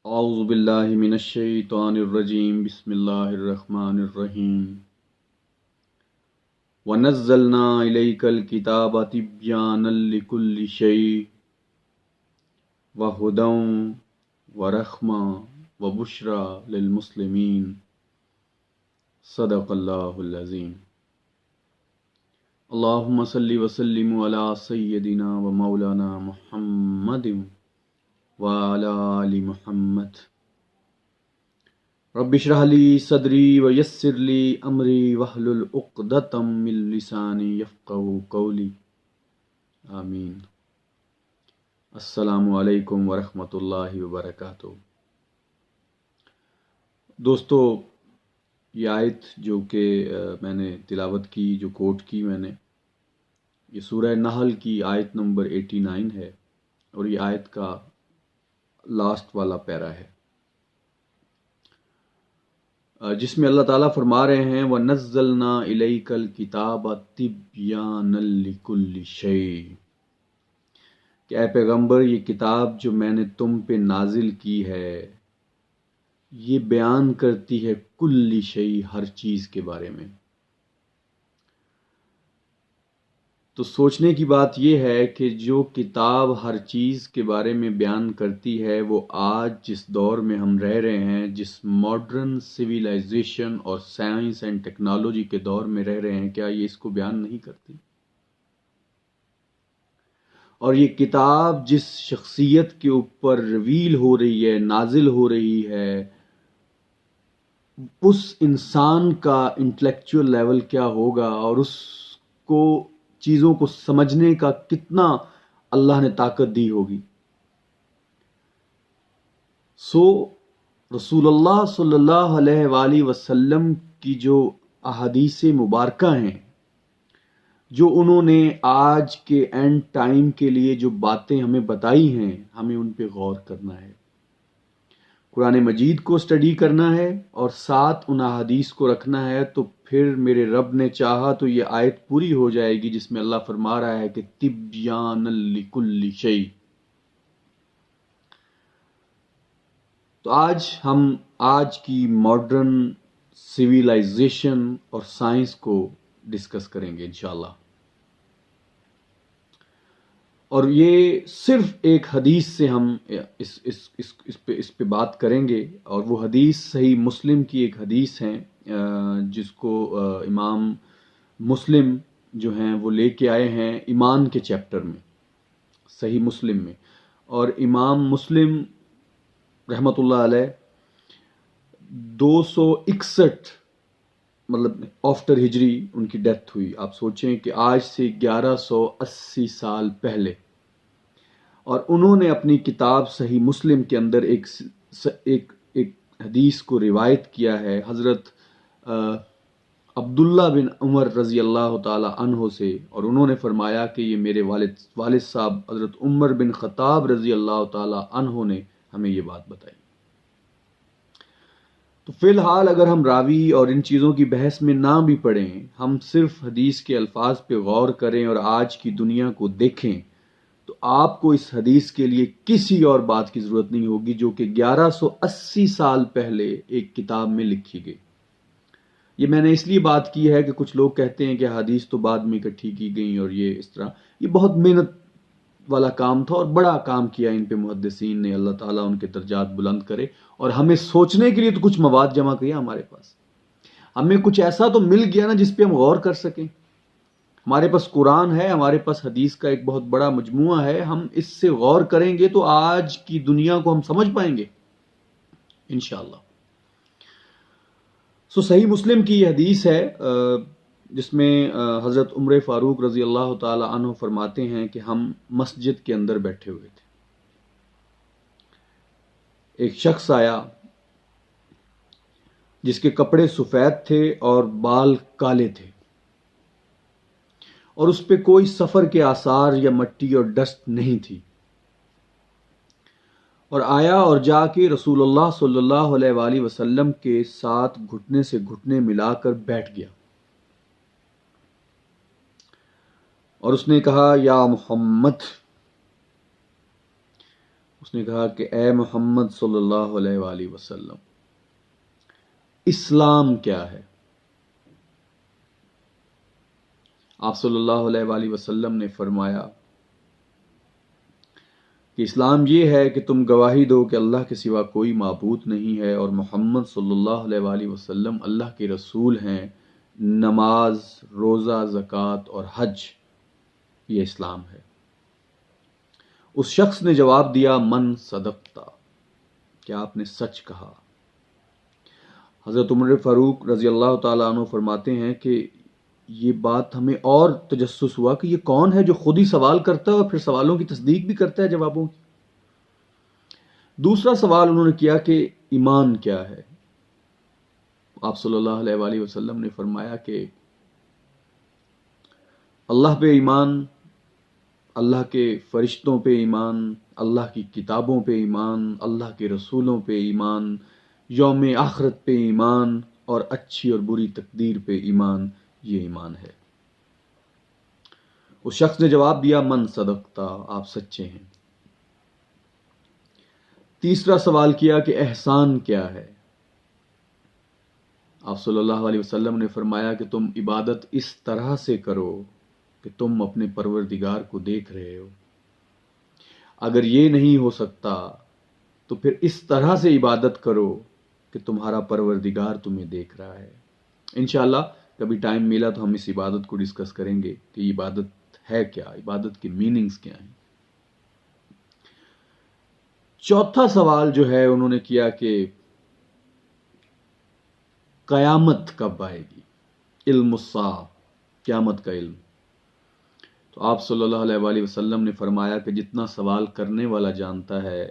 اعوذ باللہ من الشیطان الرجیم بسم اللہ الرحمن الرحیم ونزلنا الیک الکتاب تبیانا لکل شیء وہدی ورحمۃ وبشری للمسلمین صدق اللہ العظیم۔ اللہم صلی وسلم علی سیدنا و مولانا محمد وعلی آل محمد۔ رب اشرح لی صدری ویسر لی امری واحلل عقدۃ من لسانی یفقہوا قولی، آمین۔ السلام علیکم ورحمۃ اللہ وبرکاتہ۔ دوستو، یہ آیت جو کہ میں نے تلاوت کی، جو کوٹ کی میں نے، یہ سورہ نحل کی آیت نمبر 89 ہے، اور یہ آیت کا لاسٹ والا پیرا ہے، جس میں اللہ تعالیٰ فرما رہے ہیں وَنَزَّلْنَا إِلَيْكَ الْكِتَابَ تِبْيَانًا لِكُلِّ شَيْءٍ، کہ اے پیغمبر، یہ کتاب جو میں نے تم پہ نازل کی ہے یہ بیان کرتی ہے کل شیء، ہر چیز کے بارے میں۔ تو سوچنے کی بات یہ ہے کہ جو کتاب ہر چیز کے بارے میں بیان کرتی ہے، وہ آج جس دور میں ہم رہ رہے ہیں، جس ماڈرن سویلائزیشن اور سائنس اینڈ ٹیکنالوجی کے دور میں رہ رہے ہیں، کیا یہ اس کو بیان نہیں کرتی؟ اور یہ کتاب جس شخصیت کے اوپر ریویل ہو رہی ہے، نازل ہو رہی ہے، اس انسان کا انٹلیکچوئل لیول کیا ہوگا، اور اس کو چیزوں کو سمجھنے کا کتنا اللہ نے طاقت دی ہوگی۔ رسول اللہ صلی اللہ علیہ وآلہ وسلم کی جو احادیث مبارکہ ہیں، جو انہوں نے آج کے اینڈ ٹائم کے لیے جو باتیں ہمیں بتائی ہیں، ہمیں ان پہ غور کرنا ہے، قرآن مجید کو اسٹڈی کرنا ہے، اور ساتھ ان احادیث کو رکھنا ہے۔ تو پھر میرے رب نے چاہا تو یہ آیت پوری ہو جائے گی، جس میں اللہ فرما رہا ہے کہ تبیانا لکل شیء۔ تو ہم آج کی ماڈرن سویلائزیشن اور سائنس کو ڈسکس کریں گے انشاءاللہ، اور یہ صرف ایک حدیث سے ہم اس پہ بات کریں گے، اور وہ حدیث صحیح مسلم کی ایک حدیث ہے، جس کو امام مسلم جو ہیں وہ لے کے آئے ہیں ایمان کے چیپٹر میں، صحیح مسلم میں۔ اور امام مسلم رحمۃ اللہ علیہ 261 مطلب آفٹر ہجری ان کی ڈیتھ ہوئی۔ آپ سوچیں کہ آج سے 1180 سال پہلے، اور انہوں نے اپنی کتاب صحیح مسلم کے اندر ایک حدیث کو روایت کیا ہے حضرت عبداللہ بن عمر رضی اللہ تعالی عنہ سے، اور انہوں نے فرمایا کہ یہ میرے والد صاحب حضرت عمر بن خطاب رضی اللہ تعالی عنہ نے ہمیں یہ بات بتائی۔ تو فی الحال اگر ہم راوی اور ان چیزوں کی بحث میں نہ بھی پڑیں، ہم صرف حدیث کے الفاظ پہ غور کریں اور آج کی دنیا کو دیکھیں، تو آپ کو اس حدیث کے لیے کسی اور بات کی ضرورت نہیں ہوگی، جو کہ 1180 سال پہلے ایک کتاب میں لکھی گئی۔ یہ میں نے اس لیے بات کی ہے کہ کچھ لوگ کہتے ہیں کہ حدیث تو بعد میں اکٹھی کی گئی، اور یہ اس طرح، یہ بہت محنت والا کام تھا، اور بڑا کام کیا ان پہ محدثین نے، اللہ تعالیٰ ان کے درجات بلند کرے، اور ہمیں سوچنے کے لیے تو کچھ مواد جمع کیا ہمارے پاس، ہمیں کچھ ایسا تو مل گیا نا جس پہ ہم غور کر سکیں۔ ہمارے پاس قرآن ہے، ہمارے پاس حدیث کا ایک بہت بڑا مجموعہ ہے، ہم اس سے غور کریں گے تو آج کی دنیا کو ہم سمجھ پائیں گے انشاءاللہ۔ صحیح مسلم کی یہ حدیث ہے، جس میں حضرت عمر فاروق رضی اللہ تعالی عنہ فرماتے ہیں کہ ہم مسجد کے اندر بیٹھے ہوئے تھے، ایک شخص آیا جس کے کپڑے سفید تھے اور بال کالے تھے، اور اس پہ کوئی سفر کے آثار یا مٹی اور ڈسٹ نہیں تھی، اور آیا اور جا کے رسول اللہ صلی اللہ علیہ وآلہ وسلم کے ساتھ گھٹنے سے گھٹنے ملا کر بیٹھ گیا، اور اس نے کہا یا محمد، اس نے کہا کہ اے محمد صلی اللہ علیہ وآلہ وسلم، اسلام کیا ہے؟ آپ صلی اللہ علیہ وآلہ وسلم نے فرمایا کہ اسلام یہ ہے کہ تم گواہی دو کہ اللہ کے سوا کوئی معبود نہیں ہے اور محمد صلی اللہ علیہ وآلہ وسلم اللہ کے رسول ہیں۔ نماز، روزہ، زکوٰۃ اور حج، یہ اسلام ہے۔ اس شخص نے جواب دیا من صدقتا، کہ آپ نے سچ کہا۔ حضرت عمر فاروق رضی اللہ تعالیٰ عنہ فرماتے ہیں کہ یہ بات ہمیں اور تجسس ہوا کہ یہ کون ہے جو خود ہی سوال کرتا ہے اور پھر سوالوں کی تصدیق بھی کرتا ہے جوابوں کی۔ دوسرا سوال انہوں نے کیا کہ ایمان کیا ہے؟ آپ صلی اللہ علیہ وآلہ وسلم نے فرمایا کہ اللہ پہ ایمان، اللہ کے فرشتوں پہ ایمان، اللہ کی کتابوں پہ ایمان، اللہ کے رسولوں پہ ایمان، یوم آخرت پہ ایمان اور اچھی اور بری تقدیر پہ ایمان، یہ ایمان ہے۔ اس شخص نے جواب دیا من صدقتا، آپ سچے ہیں۔ تیسرا سوال کیا کہ احسان کیا ہے؟ آپ صلی اللہ علیہ وسلم نے فرمایا کہ تم عبادت اس طرح سے کرو کہ تم اپنے پروردگار کو دیکھ رہے ہو۔ اگر یہ نہیں ہو سکتا تو پھر اس طرح سے عبادت کرو کہ تمہارا پروردگار تمہیں دیکھ رہا ہے۔ انشاءاللہ کبھی ٹائم ملا تو ہم اس عبادت کو ڈسکس کریں گے کہ عبادت ہے کیا، عبادت کے میننگز کیا ہیں۔ چوتھا سوال جو ہے انہوں نے کیا کہ قیامت کب آئے گی؟ علم الساعہ، قیامت کا علم۔ تو آپ صلی اللہ علیہ وآلہ وسلم نے فرمایا کہ جتنا سوال کرنے والا جانتا ہے،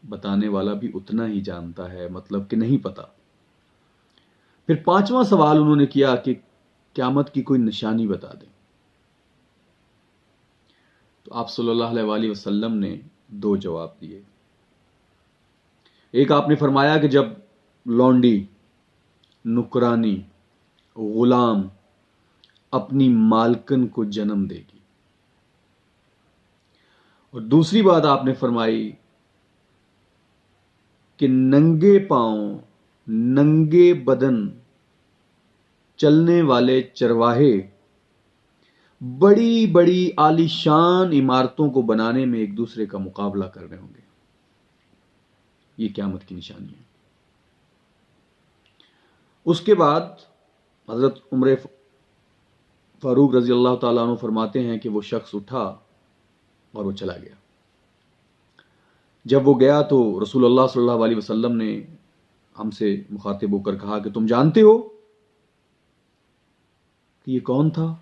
بتانے والا بھی اتنا ہی جانتا ہے، مطلب کہ نہیں پتا۔ پھر پانچواں سوال انہوں نے کیا کہ قیامت کی کوئی نشانی بتا دیں۔ تو آپ صلی اللہ علیہ وآلہ وسلم نے دو جواب دیے۔ ایک آپ نے فرمایا کہ جب لونڈی، نکرانی، غلام اپنی مالکن کو جنم دے گی، اور دوسری بات آپ نے فرمائی کہ ننگے پاؤں، ننگے بدن چلنے والے چرواہے بڑی بڑی عالیشان عمارتوں کو بنانے میں ایک دوسرے کا مقابلہ کر رہے ہوں گے۔ یہ قیامت کی نشانی ہے۔ اس کے بعد حضرت عمر فاروق رضی اللہ تعالیٰ عنہ فرماتے ہیں کہ وہ شخص اٹھا اور وہ چلا گیا۔ جب وہ گیا تو رسول اللہ صلی اللہ علیہ وسلم نے ہم سے مخاطب ہو کر کہا کہ تم جانتے ہو کہ یہ کون تھا؟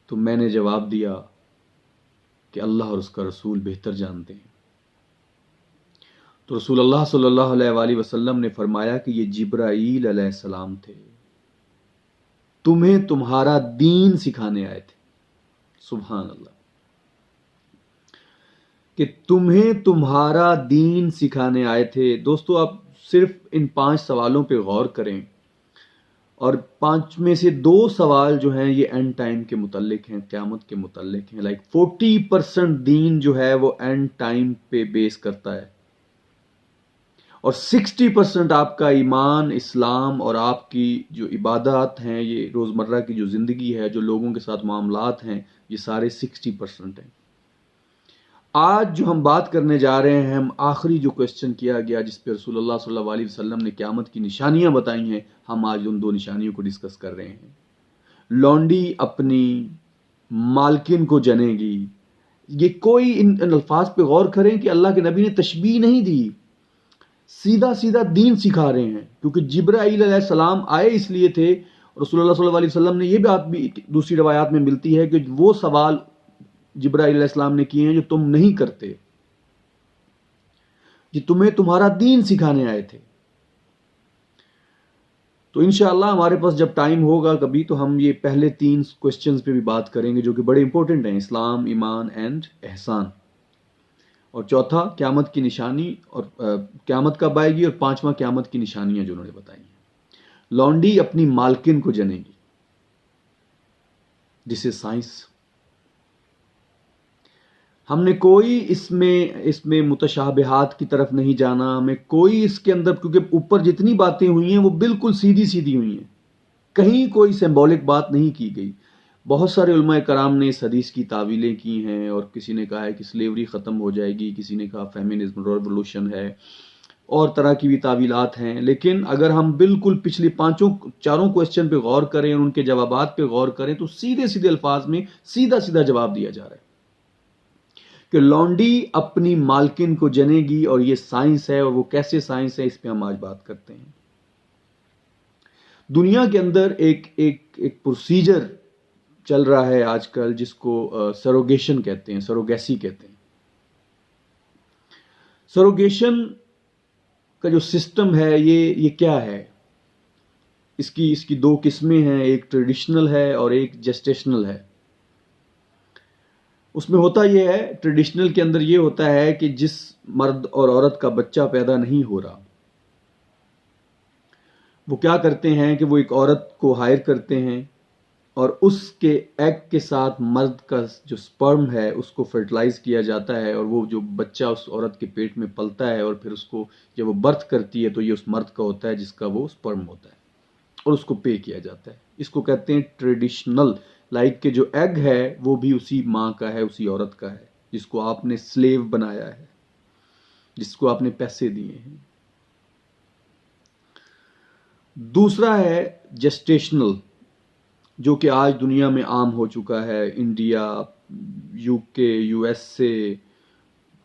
تو میں نے جواب دیا کہ اللہ اور اس کا رسول بہتر جانتے ہیں۔ تو رسول اللہ صلی اللہ علیہ وآلہ وسلم نے فرمایا کہ یہ جبرائیل علیہ السلام تھے، تمہیں تمہارا دین سکھانے آئے تھے۔ سبحان اللہ، کہ تمہیں تمہارا دین سکھانے آئے تھے۔ دوستو آپ صرف ان 5 سوالوں پہ غور کریں، اور 5 میں سے 2 سوال جو ہیں یہ اینڈ ٹائم کے متعلق ہیں، قیامت کے متعلق ہیں۔ 40% دین جو ہے وہ اینڈ ٹائم پہ بیس کرتا ہے، اور 60% آپ کا ایمان، اسلام اور آپ کی جو عبادات ہیں، یہ روزمرہ کی جو زندگی ہے، جو لوگوں کے ساتھ معاملات ہیں، یہ سارے 60% ہیں۔ آج جو ہم بات کرنے جا رہے ہیں، ہم آخری جو کوسچن کیا گیا جس پہ رسول اللہ صلی اللہ علیہ وسلم نے قیامت کی نشانیاں بتائی ہیں، ہم آج ان 2 نشانیوں کو ڈسکس کر رہے ہیں۔ لونڈی اپنی مالکن کو جنے گی، یہ کوئی ان الفاظ پہ غور کریں کہ اللہ کے نبی نے تشبیہ نہیں دی، سیدھا سیدھا دین سکھا رہے ہیں، کیونکہ جبرائیل علیہ السلام آئے اس لیے تھے۔ رسول اللہ صلی اللہ علیہ وسلم نے یہ بات بھی دوسری روایات میں ملتی ہے کہ وہ سوال جبرائیل علیہ السلام نے کیے ہیں جو تم نہیں کرتے، یہ تمہیں تمہارا دین سکھانے آئے تھے۔ تو انشاءاللہ ہمارے پاس جب ٹائم ہوگا کبھی تو ہم یہ پہلے 3 کوسچنز پہ بھی بات کریں گے جو کہ بڑے امپورٹنٹ ہیں، اسلام، ایمان اینڈ احسان، اور چوتھا قیامت کی نشانی، اور قیامت کب آئے گی، اور 5واں قیامت کی نشانیاں جو انہوں نے بتائی ہیں۔ لونڈی اپنی مالکن کو جنے گی، جسے سائنس، ہم نے کوئی اس میں متشابہات کی طرف نہیں جانا، ہمیں کوئی اس کے اندر، کیونکہ اوپر جتنی باتیں ہوئی ہیں وہ بالکل سیدھی سیدھی ہوئی ہیں، کہیں کوئی سمبولک بات نہیں کی گئی. بہت سارے علماء کرام نے اس حدیث کی تعویلیں کی ہیں، اور کسی نے کہا ہے کہ سلیوری ختم ہو جائے گی، کسی نے کہا فیمنزم ریولوشن ہے، اور طرح کی بھی تعویلات ہیں. لیکن اگر ہم بالکل پچھلی چاروں کوسچن پہ غور کریں اور ان کے جوابات پہ غور کریں تو سیدھے سیدھے الفاظ میں سیدھا سیدھا جواب دیا جا رہا ہے کہ لونڈی اپنی مالکن کو جنے گی، اور یہ سائنس ہے، اور وہ کیسے سائنس ہے اس پہ ہم آج بات کرتے ہیں. دنیا کے اندر ایک پروسیجر چل رہا ہے آج کل جس کو سروگیشن کہتے ہیں، سروگیسی کہتے ہیں. سروگیشن کا جو سسٹم ہے یہ کیا ہے؟ اس کی دو قسمیں ہیں، ایک ٹریڈیشنل ہے اور ایک جسٹیشنل ہے. اس میں ہوتا یہ ہے، ٹریڈیشنل کے اندر یہ ہوتا ہے کہ جس مرد اور عورت کا بچہ پیدا نہیں ہو رہا، وہ کیا کرتے ہیں کہ وہ ایک عورت کو ہائر کرتے ہیں، اور اس کے ایگ کے ساتھ مرد کا جو سپرم ہے اس کو فرٹیلائز کیا جاتا ہے، اور وہ جو بچہ اس عورت کے پیٹ میں پلتا ہے، اور پھر اس کو جب وہ برتھ کرتی ہے تو یہ اس مرد کا ہوتا ہے جس کا وہ سپرم ہوتا ہے، اور اس کو پے کیا جاتا ہے. اس کو کہتے ہیں ٹریڈیشنل. لائک کہ جو ایگ ہے وہ بھی اسی ماں کا ہے، اسی عورت کا ہے جس کو آپ نے سلیو بنایا ہے، جس کو آپ نے پیسے دیے ہیں. دوسرا ہے جسٹیشنل، جو کہ آج دنیا میں عام ہو چکا ہے. انڈیا، یو کے، U S A,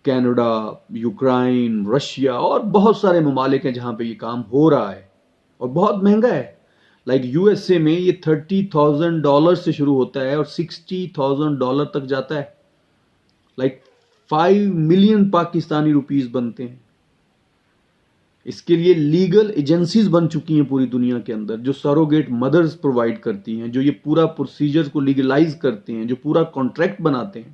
Canada, Ukraine, Russia اور بہت سارے ممالک ہیں جہاں پہ یہ کام ہو رہا ہے، اور بہت مہنگا ہے. لائک یو ایس اے میں یہ $30,000 سے شروع ہوتا ہے اور $60,000 تک جاتا ہے. لائک 5 ملین پاکستانی روپیز بنتے ہیں. اس کے لیے لیگل ایجنسیز بن چکی ہیں پوری دنیا کے اندر، جو سروگیٹ مدرز پرووائڈ کرتی ہیں، جو یہ پورا پروسیجر کو لیگلائز کرتے ہیں، جو پورا کانٹریکٹ بناتے ہیں.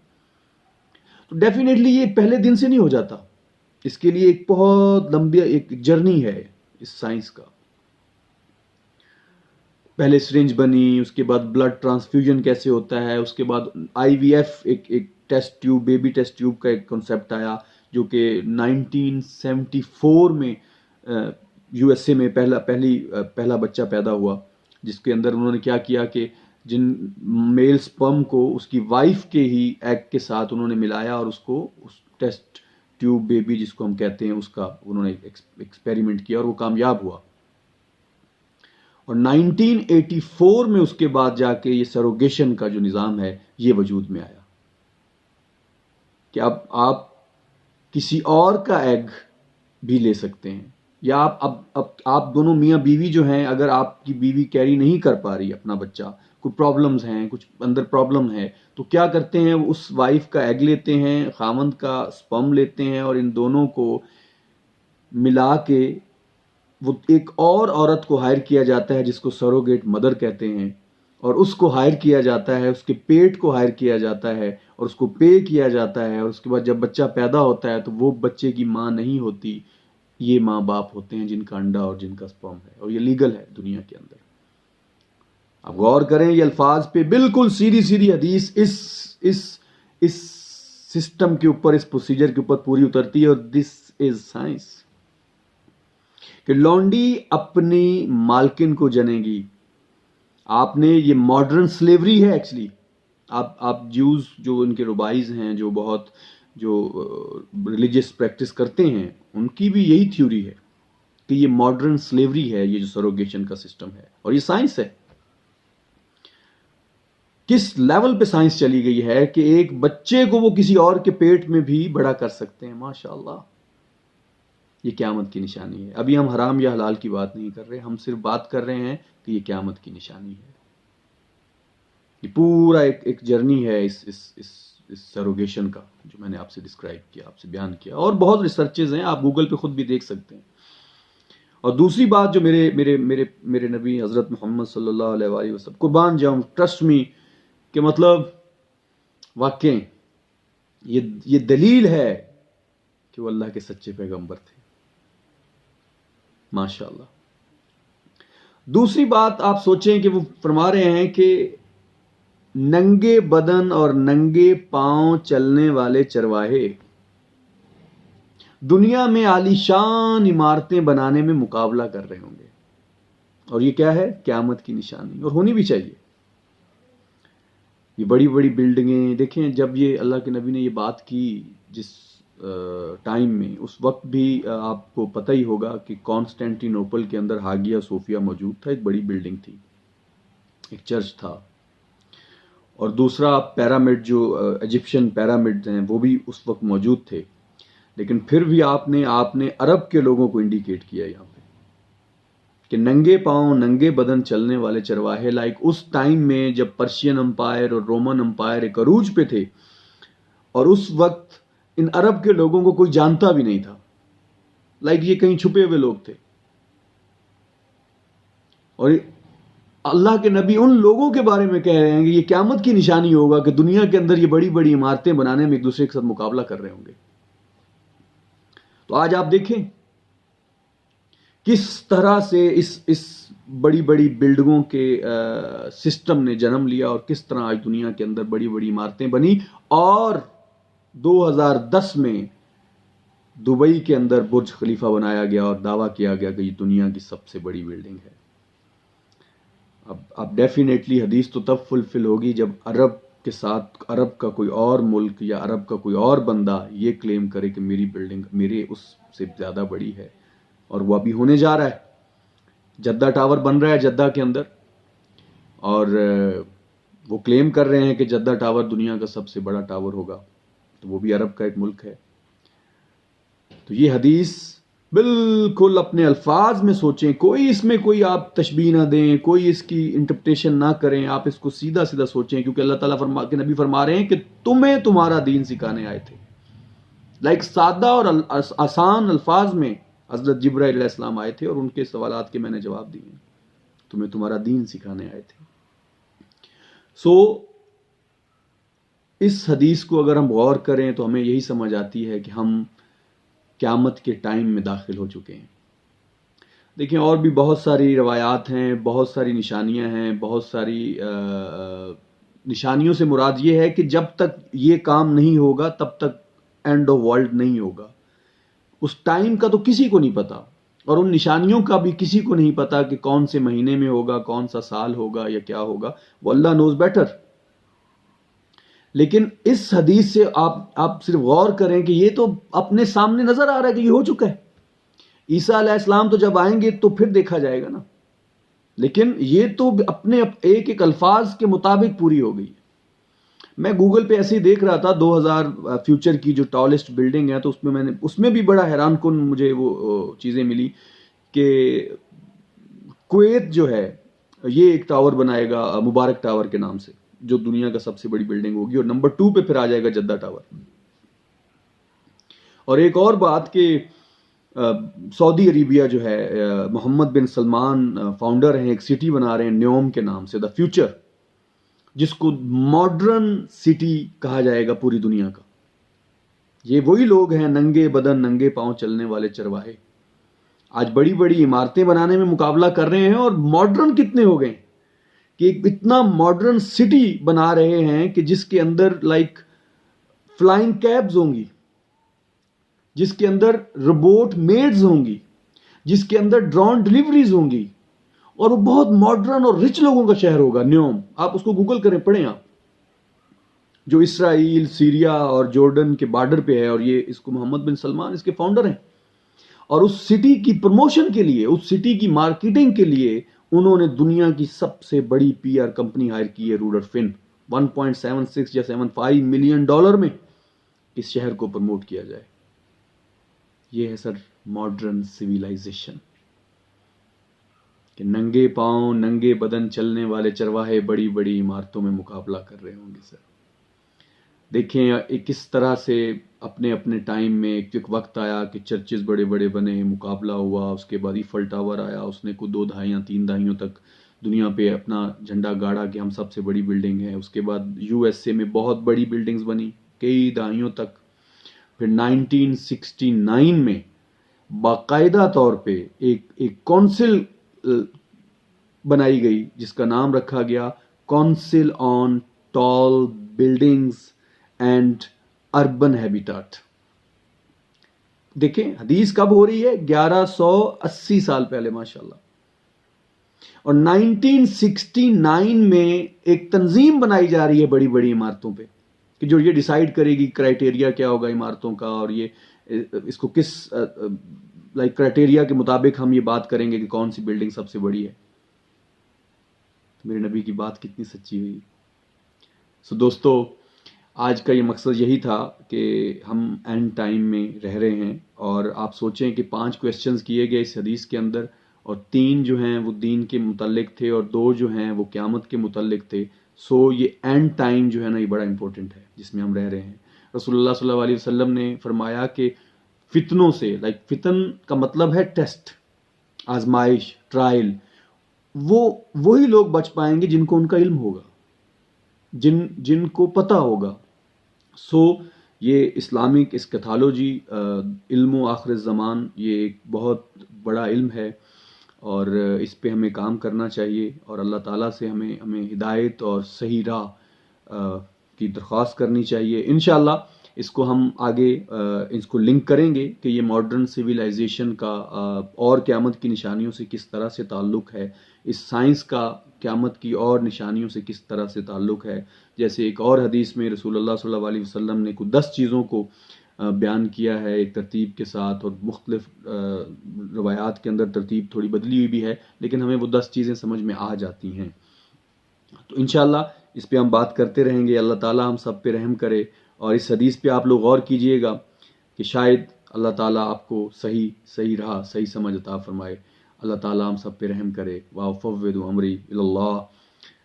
تو ڈیفینیٹلی یہ پہلے دن سے نہیں ہو جاتا، اس کے لیے ایک بہت لمبی ایک جرنی ہے اس سائنس کا. پہلے سرنج بنی، اس کے بعد بلڈ ٹرانسفیوژن کیسے ہوتا ہے، اس کے بعد آئی وی ایف ایک test tube, baby test tube کا ایک کنسیپٹ آیا جو کہ 1974 میں یو ایس اے میں پہلا بچہ پیدا ہوا، جس کے اندر انہوں نے کیا کیا کہ جن میل سپرم کو اس کی وائف کے ہی ایگ کے ساتھ انہوں نے ملایا، اور اس کو اس ٹیسٹ ٹیوب بیبی جس کو ہم کہتے ہیں اس کا انہوں نے ایکسپیریمنٹ کیا، اور وہ کامیاب ہوا. اور 1984 میں اس کے بعد جا کے یہ سروگیشن کا جو نظام ہے یہ وجود میں آیا کہ اب آپ کسی اور کا ایگ بھی لے سکتے ہیں، یا آپ دونوں میاں بیوی جو ہیں، اگر آپ کی بیوی کیری نہیں کر پا رہی اپنا بچہ، کوئی پرابلمز ہیں، کچھ اندر پرابلم ہے، تو کیا کرتے ہیں، وہ اس وائف کا ایگ لیتے ہیں، خاوند کا سپرم لیتے ہیں، اور ان دونوں کو ملا کے وہ ایک اور عورت کو ہائر کیا جاتا ہے جس کو سروگیٹ مدر کہتے ہیں، اور اس کو ہائر کیا جاتا ہے، اس کے پیٹ کو ہائر کیا جاتا ہے، اور اس کو پے کیا جاتا ہے، اور اس کے بعد جب بچہ پیدا ہوتا ہے تو وہ بچے کی ماں نہیں ہوتی، یہ ماں باپ ہوتے ہیں جن کا انڈا اور جن کا سپرم ہے، اور یہ لیگل ہے دنیا کے اندر. اب غور کریں یہ الفاظ پہ، بالکل سیدھی سیدھی حدیث اس سسٹم کے اوپر، اس پروسیجر کے اوپر پوری اترتی ہے، اور دس از سائنس کہ لونڈی اپنی مالکن کو جنے گی. آپ نے یہ ماڈرن سلیوری ہے ایکچولی. آپ جیوز جو ان کے ربائز ہیں، جو ریلیجیس پریکٹس کرتے ہیں، ان کی بھی یہی تھیوری ہے کہ یہ ماڈرن سلیوری ہے، یہ جو سروگیشن کا سسٹم ہے، اور یہ سائنس ہے. کس لیول پہ سائنس چلی گئی ہے کہ ایک بچے کو وہ کسی اور کے پیٹ میں بھی بڑا کر سکتے ہیں. ماشاءاللہ، یہ قیامت کی نشانی ہے. ابھی ہم حرام یا حلال کی بات نہیں کر رہے، ہم صرف بات کر رہے ہیں کہ یہ قیامت کی نشانی ہے. یہ پورا ایک جرنی ہے اس سروگیشن کا، جو میں نے آپ سے ڈسکرائب کیا، آپ سے بیان کیا، اور بہت ریسرچز ہیں، آپ گوگل پہ خود بھی دیکھ سکتے ہیں. اور دوسری بات جو میرے نبی حضرت محمد صلی اللہ علیہ وآلہ وسلم، قربان جاؤں، ٹرسٹ می، کہ مطلب واقعی یہ دلیل ہے کہ وہ اللہ کے سچے پیغمبر تھے. ماشاءاللہ. دوسری بات آپ سوچیں کہ وہ فرما رہے ہیں کہ ننگے بدن اور ننگے پاؤں چلنے والے چرواہے دنیا میں عالی شان عمارتیں بنانے میں مقابلہ کر رہے ہوں گے. اور یہ کیا ہے؟ قیامت کی نشانی، اور ہونی بھی چاہیے. یہ بڑی بڑی بلڈنگیں دیکھیں، جب یہ اللہ کے نبی نے یہ بات کی جس ٹائم میں، اس وقت بھی آپ کو پتہ ہی ہوگا کہ کانسٹینٹی نوپل کے اندر ہاگیا صوفیہ موجود تھا. ایک بڑی بلڈنگ تھی، ایک چرچ تھا، اور دوسرا پیرامڈ جو ایجپشن پیرامڈ ہیں وہ بھی اس وقت موجود تھے. لیکن پھر بھی آپ نے عرب کے لوگوں کو انڈیکیٹ کیا یہاں پہ کہ ننگے پاؤں ننگے بدن چلنے والے چرواہے، لائک اس ٹائم میں جب پرشین امپائر اور رومن امپائر ایک عروج پہ تھے، اور اس وقت ان عرب کے لوگوں کو کوئی جانتا بھی نہیں تھا، لائک یہ کہیں چھپے ہوئے لوگ تھے. اور اللہ کے نبی ان لوگوں کے بارے میں کہہ رہے ہیں کہ یہ قیامت کی نشانی ہوگا کہ دنیا کے اندر یہ بڑی بڑی عمارتیں بنانے میں ایک دوسرے کے ساتھ مقابلہ کر رہے ہوں گے. تو آج آپ دیکھیں کس طرح سے اس بڑی بڑی بلڈنگوں کے سسٹم نے جنم لیا، اور کس طرح آج دنیا کے اندر بڑی بڑی عمارتیں بنی. اور 2010 میں دبئی کے اندر برج خلیفہ بنایا گیا اور دعویٰ کیا گیا کہ یہ دنیا کی سب سے بڑی بلڈنگ ہے. اب ڈیفینیٹلی حدیث تو تب فلفل ہوگی جب عرب کے ساتھ عرب کا کوئی اور ملک یا عرب کا کوئی اور بندہ یہ کلیم کرے کہ میری بلڈنگ میرے اس سے زیادہ بڑی ہے. اور وہ ابھی ہونے جا رہا ہے. جدہ ٹاور بن رہا ہے جدہ کے اندر، اور وہ کلیم کر رہے ہیں کہ جدہ ٹاور دنیا کا سب سے بڑا ٹاور ہوگا، تو وہ بھی عرب کا ایک ملک ہے. تو یہ حدیث بالکل اپنے الفاظ میں سوچیں، کوئی اس میں کوئی آپ تشبیہ نہ دیں، کوئی اس کی انٹرپریٹیشن نہ کریں، آپ اس کو سیدھا سیدھا سوچیں، کیونکہ اللہ تعالیٰ کے نبی فرما رہے ہیں کہ تمہیں تمہارا دین سکھانے آئے تھے. لائک سادہ اور آسان الفاظ میں حضرت جبرائیل علیہ السلام آئے تھے اور ان کے سوالات کے میں نے جواب دیے. تمہیں تمہارا دین سکھانے آئے تھے. سو اس حدیث کو اگر ہم غور کریں تو ہمیں یہی سمجھ آتی ہے کہ ہم قیامت کے ٹائم میں داخل ہو چکے ہیں. دیکھیں اور بھی بہت ساری روایات ہیں، بہت ساری نشانیاں ہیں، بہت ساری نشانیوں سے مراد یہ ہے کہ جب تک یہ کام نہیں ہوگا تب تک اینڈ آف ورلڈ نہیں ہوگا. اس ٹائم کا تو کسی کو نہیں پتا، اور ان نشانیوں کا بھی کسی کو نہیں پتا کہ کون سے مہینے میں ہوگا، کون سا سال ہوگا یا کیا ہوگا. وہ اللہ نوز بیٹر. لیکن اس حدیث سے آپ صرف غور کریں کہ یہ تو اپنے سامنے نظر آ رہا ہے کہ یہ ہو چکا ہے. عیسیٰ علیہ السلام تو جب آئیں گے تو پھر دیکھا جائے گا نا، لیکن یہ تو اپنے ایک ایک الفاظ کے مطابق پوری ہو گئی. میں گوگل پہ ایسے ہی دیکھ رہا تھا 2000 فیوچر کی جو ٹالسٹ بلڈنگ ہے، تو اس میں بھی بڑا حیران کن مجھے وہ چیزیں ملی کہ کویت جو ہے یہ ایک ٹاور بنائے گا مبارک ٹاور کے نام سے، جو دنیا کا سب سے بڑی بلڈنگ ہوگی، اور نمبر 2 پہ پھر آ جائے گا جدہ ٹاور. اور ایک اور بات کہ سعودی عربیہ جو ہے، محمد بن سلمان فاؤنڈر ہیں، ایک سٹی بنا رہے ہیں نیوم کے نام سے، دا فیوچر، جس کو ماڈرن سٹی کہا جائے گا پوری دنیا کا. یہ وہی لوگ ہیں ننگے بدن ننگے پاؤں چلنے والے چرواہے، آج بڑی بڑی عمارتیں بنانے میں مقابلہ کر رہے ہیں. اور ماڈرن کتنے ہو گئے کہ ایک اتنا ماڈرن سٹی بنا رہے ہیں کہ جس کے اندر لائک فلائنگ کیبز ہوں گی، جس کے اندر روبوٹ میڈز ہوں گی، جس کے اندر ڈرون ڈلیوریز ہوں گی، اور وہ بہت ماڈرن اور رچ لوگوں کا شہر ہوگا نیوم. آپ اس کو گوگل کریں، پڑھیں آپ، جو اسرائیل، سیریا اور جورڈن کے بارڈر پہ ہے. اور یہ اس کو محمد بن سلمان اس کے فاؤنڈر ہیں. اور اس سٹی کی پروموشن کے لیے، اس سٹی کی مارکیٹنگ کے لیے انہوں نے دنیا کی سب سے بڑی پی آر کمپنی ہائر کی ہے، روڈر فن. 1.76 یا 75 ملین ڈالر میں اس شہر کو پروموٹ کیا جائے. یہ ہے سر ماڈرن سویلائزیشن، کہ ننگے پاؤں ننگے بدن چلنے والے چرواہے بڑی بڑی عمارتوں میں مقابلہ کر رہے ہوں گے. سر دیکھیں کس طرح سے اپنے اپنے ٹائم میں ایک وقت آیا کہ چرچز بڑے بڑے بنے، مقابلہ ہوا. اس کے بعد ایفل ٹاور آیا، اس نے کوئی 2 دہائیاں 3 دہائیوں تک دنیا پہ اپنا جھنڈا گاڑا کہ ہم سب سے بڑی بلڈنگ ہے. اس کے بعد USA میں بہت بڑی بلڈنگز بنی کئی دہائیوں تک. پھر 1969 میں باقاعدہ طور پہ ایک کونسل بنائی گئی جس کا نام رکھا گیا council on tall buildings and urban habitat. دیکھیں حدیث کب ہو رہی ہے؟ 1180 سال پہلے ماشاءاللہ. اور 1969 میں ایک تنظیم بنائی جا رہی ہے بڑی بڑی عمارتوں پہ کہ جو یہ ڈیسائیڈ کرے گی کرائٹیریا کیا ہوگا عمارتوں کا، اور یہ اس کو کس کرائٹیریا کے مطابق ہم یہ بات کریں گے کہ کون سی بلڈنگ سب سے بڑی ہے. میرے نبی کی بات کتنی سچی ہوئی. سو دوستو، آج کا یہ مقصد یہی تھا کہ ہم اینڈ ٹائم میں رہ رہے ہیں، اور آپ سوچیں کہ 5 کویسچنز کیے گئے اس حدیث کے اندر، اور 3 جو ہیں وہ دین کے متعلق تھے اور 2 جو ہیں وہ قیامت کے متعلق تھے. سو یہ اینڈ ٹائم جو ہے نا، یہ بڑا امپورٹنٹ ہے جس میں ہم رہ رہے ہیں. رسول اللہ صلی اللہ علیہ وسلم نے فرمایا کہ فتنوں سے، فتن کا مطلب ہے ٹیسٹ، آزمائش، ٹرائل، وہی لوگ بچ پائیں گے جن کو ان کا علم ہوگا، جن کو پتہ ہوگا. سو یہ اسلامک اسکیتھالوجی، علم و آخر الزمان، یہ ایک بہت بڑا علم ہے، اور اس پہ ہمیں کام کرنا چاہیے، اور اللہ تعالیٰ سے ہمیں ہدایت اور صحیح راہ کی درخواست کرنی چاہیے. انشاءاللہ اس کو ہم آگے اس کو لنک کریں گے کہ یہ ماڈرن سویلائزیشن کا اور قیامت کی نشانیوں سے کس طرح سے تعلق ہے، اس سائنس کا قیامت کی اور نشانیوں سے کس طرح سے تعلق ہے. جیسے ایک اور حدیث میں رسول اللہ صلی اللہ علیہ وسلم نے کچھ 10 چیزوں کو بیان کیا ہے ایک ترتیب کے ساتھ، اور مختلف روایات کے اندر ترتیب تھوڑی بدلی ہوئی بھی ہے، لیکن ہمیں وہ 10 چیزیں سمجھ میں آ جاتی ہیں. تو انشاءاللہ اس پہ ہم بات کرتے رہیں گے. اللہ تعالیٰ ہم سب پہ رحم کرے، اور اس حدیث پہ آپ لوگ غور کیجئے گا کہ شاید اللہ تعالیٰ آپ کو صحیح راہ، صحیح سمجھ عطا فرمائے. اللہ تعالیٰ ہم سب پہ رحم کرے. وَأُفَوِّضُ أَمْرِي إِلَى اللَّهِ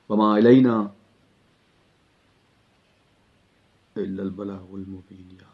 وَمَا إِلَيْنَا إِلَّا الْبَلَاغُ الْمُبِينُ.